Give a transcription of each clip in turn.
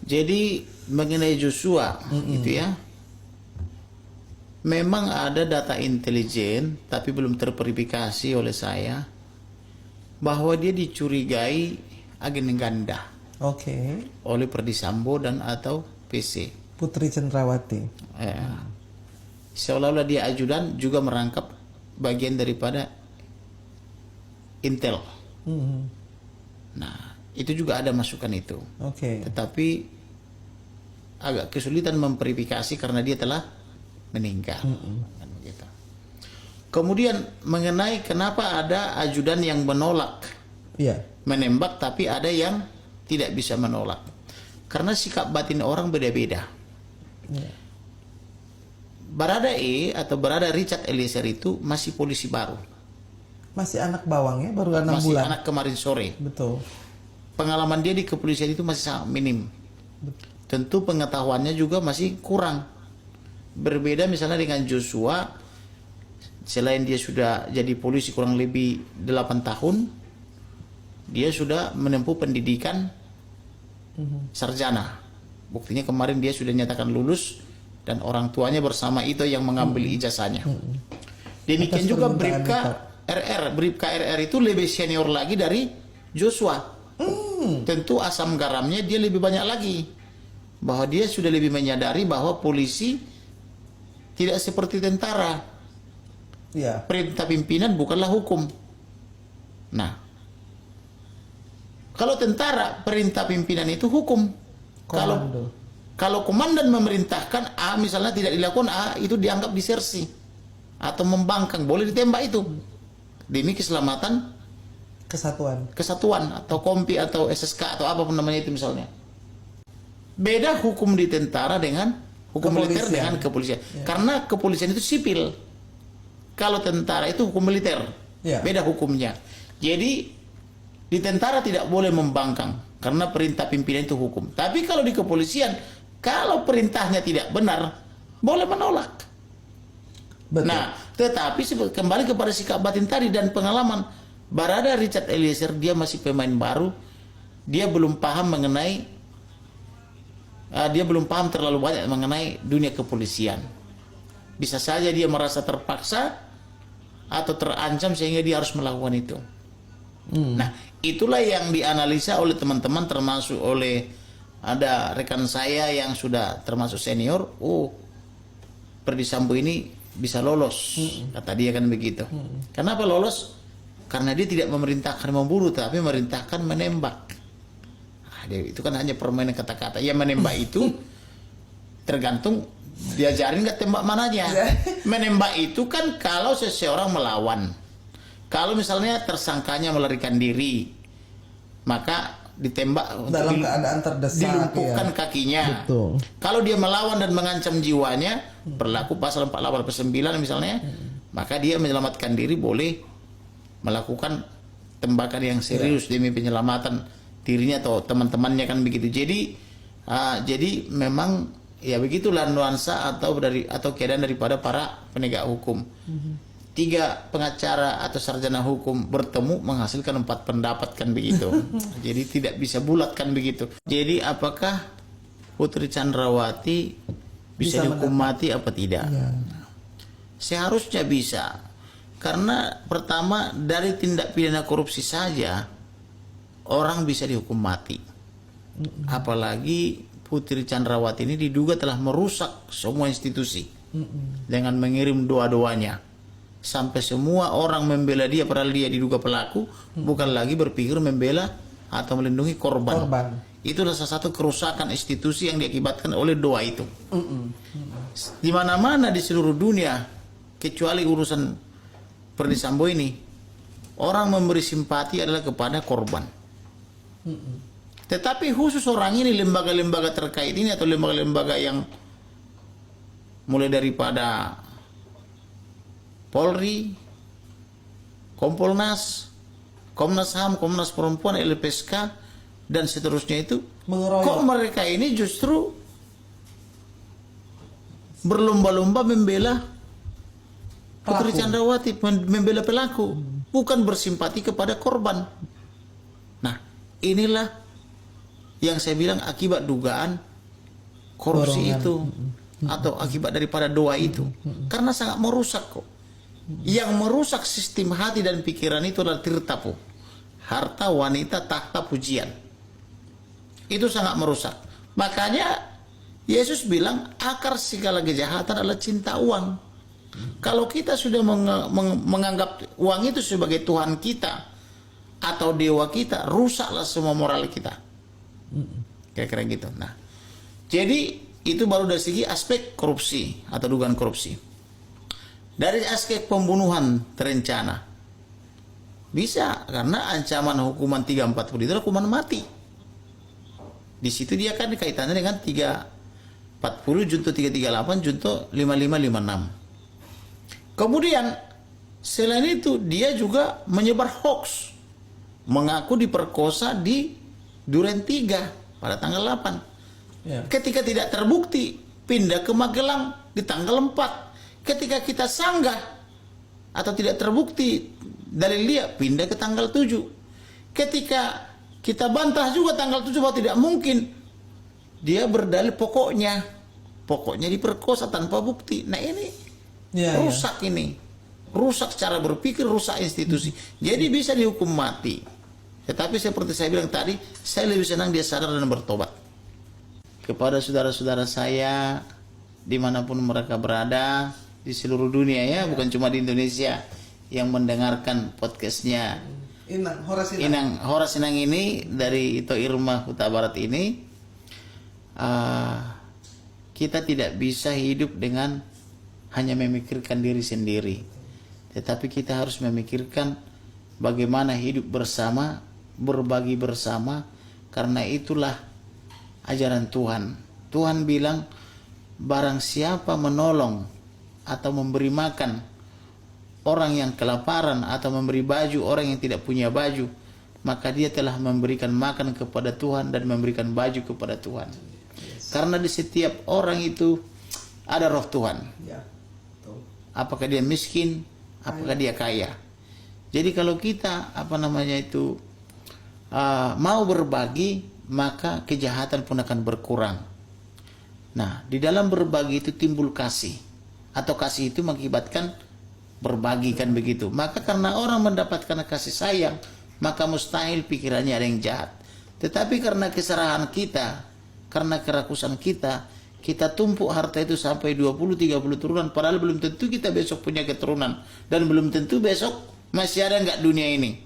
Jadi mengenai Joshua itu ya, memang ada data intelijen tapi belum terverifikasi oleh saya bahwa dia dicurigai agen ganda Oke. oleh Ferdy Sambo dan atau PC. Putri Cendrawati. Seolah-olah dia ajudan juga merangkap bagian daripada Intel. Nah, itu juga ada masukan itu. Oke. Tetapi agak kesulitan memverifikasi karena dia telah meninggal. Kan begitu. Kemudian mengenai kenapa ada ajudan yang menolak Iya. menembak tapi ada yang tidak bisa menolak. Karena sikap batin orang beda-beda. Iya. Baradae atau Barada Richard Eliezer itu masih polisi baru. Masih anak bawang ya, baru 6 Masih bulan. anak kemarin sore. Betul. Pengalaman dia di kepolisian itu masih sangat minim. Tentu pengetahuannya juga masih kurang. Berbeda misalnya dengan Joshua, selain dia sudah jadi polisi kurang lebih 8 tahun, dia sudah menempuh pendidikan sarjana. Buktinya kemarin dia sudah nyatakan lulus dan orang tuanya bersama itu yang mengambil ijazahnya. Demikian Atas juga permintaan Bribka RR itu lebih senior lagi dari Joshua. Tentu asam garamnya dia lebih banyak lagi. Bahwa dia sudah lebih menyadari bahwa polisi tidak seperti tentara. Iya. Perintah pimpinan bukanlah hukum. Nah, kalau tentara perintah pimpinan itu hukum. Komando. Kalau komandan memerintahkan A misalnya tidak dilakukan A, itu dianggap disersi atau membangkang, boleh ditembak itu demi keselamatan kesatuan atau kompi atau SSK atau apapun namanya itu misalnya. Beda hukum di tentara dengan hukum militer dengan kepolisian. Ya. Karena kepolisian itu sipil. Kalau tentara itu hukum militer. Ya. Beda hukumnya. Jadi di tentara tidak boleh membangkang karena perintah pimpinan itu hukum. Tapi kalau di kepolisian, kalau perintahnya tidak benar, boleh menolak. Betul. Nah, tetapi kembali kepada sikap batin tadi dan pengalaman. Barada Richard Eliezer dia masih pemain baru. Dia belum paham mengenai dia belum paham terlalu banyak mengenai dunia kepolisian. Bisa saja dia merasa terpaksa atau terancam sehingga dia harus melakukan itu. Nah, itulah yang dianalisa oleh teman-teman termasuk oleh ada rekan saya yang sudah termasuk senior. Oh, Ferdy Sambo ini bisa lolos, kata dia kan begitu. Kenapa lolos? Karena dia tidak memerintahkan membunuh, tapi memerintahkan menembak. Itu kan hanya permainan kata-kata. Yang menembak itu tergantung diajarin nggak tembak mananya. Menembak itu kan kalau seseorang melawan. Kalau misalnya tersangkanya melarikan diri, maka ditembak dalam keadaan terdesak, dilumpuhkan kakinya. Betul. Kalau dia melawan dan mengancam jiwanya, berlaku pasal 489 misalnya, maka dia menyelamatkan diri boleh melakukan tembakan yang serius demi penyelamatan dirinya atau teman-temannya kan begitu. Jadi memang ya begitulah nuansa atau keadaan daripada para penegak hukum. 3 pengacara atau sarjana hukum bertemu menghasilkan 4 pendapat kan begitu. Jadi tidak bisa bulat kan begitu. Jadi apakah Putri Candrawati bisa dihukum mati apa tidak? Ya. Seharusnya bisa. Karena pertama dari tindak pidana korupsi saja orang bisa dihukum mati. Apalagi Putri Candrawati ini diduga telah merusak semua institusi dengan mengirim doa-doanya. Sampai semua orang membela dia padahal dia diduga pelaku, bukan lagi berpikir membela atau melindungi korban. Itulah salah satu kerusakan institusi yang diakibatkan oleh doa itu. Di mana-mana di seluruh dunia, kecuali urusan Ferdy Sambo ini, orang memberi simpati adalah kepada korban. Tetapi khusus orang ini, lembaga-lembaga terkait ini atau lembaga-lembaga yang mulai daripada Polri, Kompolnas, Komnas HAM, Komnas Perempuan, LPSK, dan seterusnya itu, kok mereka ini justru berlomba-lomba membela Putri Candrawati, membela pelaku, bukan bersimpati kepada korban. Nah, inilah yang saya bilang akibat dugaan korupsi Borongan. itu atau akibat daripada doa itu, karena sangat merusak kok. Yang merusak sistem hati dan pikiran itu adalah tirtapu, harta, wanita, tahta, pujian. Itu sangat merusak. Makanya Yesus bilang akar segala kejahatan adalah cinta uang. Kalau kita sudah menganggap uang itu sebagai Tuhan kita atau dewa kita, rusaklah semua moral kita. Kira-kira gitu. Nah, jadi itu baru dari segi aspek korupsi atau dugaan korupsi. Dari aspek pembunuhan terencana, bisa, karena ancaman hukuman 340 itu hukuman mati. Di situ dia kan kaitannya dengan 340 junto 338 junto 5556. Kemudian selain itu dia juga menyebar hoax, mengaku diperkosa di Duren 3 pada tanggal 8. Ya. Ketika tidak terbukti, pindah ke Magelang di tanggal 4. Ketika kita sanggah atau tidak terbukti dalil dia, pindah ke tanggal 7. Ketika kita bantah juga tanggal 7 bahwa tidak mungkin, dia berdalil pokoknya diperkosa tanpa bukti. Nah ini rusak ini. Rusak cara berpikir, rusak institusi. Jadi bisa dihukum mati. Tetapi seperti saya bilang tadi, saya lebih senang dia sadar dan bertobat. Kepada saudara-saudara saya, dimanapun mereka berada, di seluruh dunia ya, bukan cuma di Indonesia, yang mendengarkan podcastnya Horas Inang ini dari Ito Irma Huta Barat ini, kita tidak bisa hidup dengan hanya memikirkan diri sendiri, tetapi kita harus memikirkan bagaimana hidup bersama, berbagi bersama, karena itulah ajaran Tuhan. Tuhan bilang, barang siapa menolong atau memberi makan orang yang kelaparan atau memberi baju orang yang tidak punya baju, maka dia telah memberikan makan kepada Tuhan dan memberikan baju kepada Tuhan. Karena di setiap orang itu ada roh Tuhan. Apakah dia miskin, apakah dia kaya. Jadi kalau kita mau berbagi, maka kejahatan pun akan berkurang. Nah, di dalam berbagi itu timbul kasih, atau kasih itu mengakibatkan berbagi, kan begitu. Maka karena orang mendapatkan kasih sayang, maka mustahil pikirannya ada yang jahat. Tetapi karena keserahan kita, karena kerakusan kita, kita tumpuk harta itu sampai 20-30 turunan, padahal belum tentu kita besok punya keturunan, dan belum tentu besok masih ada nggak dunia ini.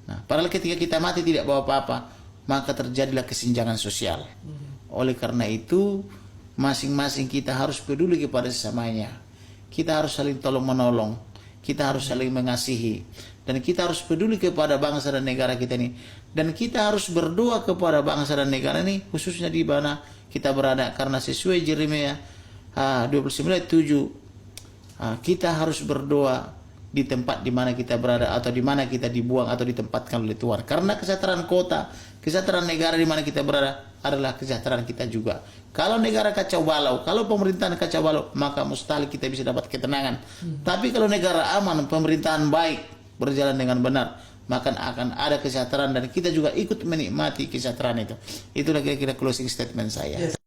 Nah, padahal ketika kita mati tidak bawa apa-apa, maka terjadilah kesenjangan sosial. Oleh karena itu, masing-masing kita harus peduli kepada sesamanya. Kita harus saling tolong-menolong. Kita harus saling mengasihi. Dan kita harus peduli kepada bangsa dan negara kita ini. Dan kita harus berdoa kepada bangsa dan negara ini, khususnya di mana kita berada. Karena sesuai Yeremia 29:7, kita harus berdoa di tempat di mana kita berada, atau di mana kita dibuang atau ditempatkan oleh Tuhan. Karena kesejahteraan kota, kesejahteraan negara di mana kita berada adalah kesejahteraan kita juga. Kalau negara kacau balau, kalau pemerintahan kacau balau, maka mustahil kita bisa dapat ketenangan. Tapi kalau negara aman, pemerintahan baik, berjalan dengan benar, maka akan ada kesejahteraan dan kita juga ikut menikmati kesejahteraan itu. Itulah kira-kira closing statement saya.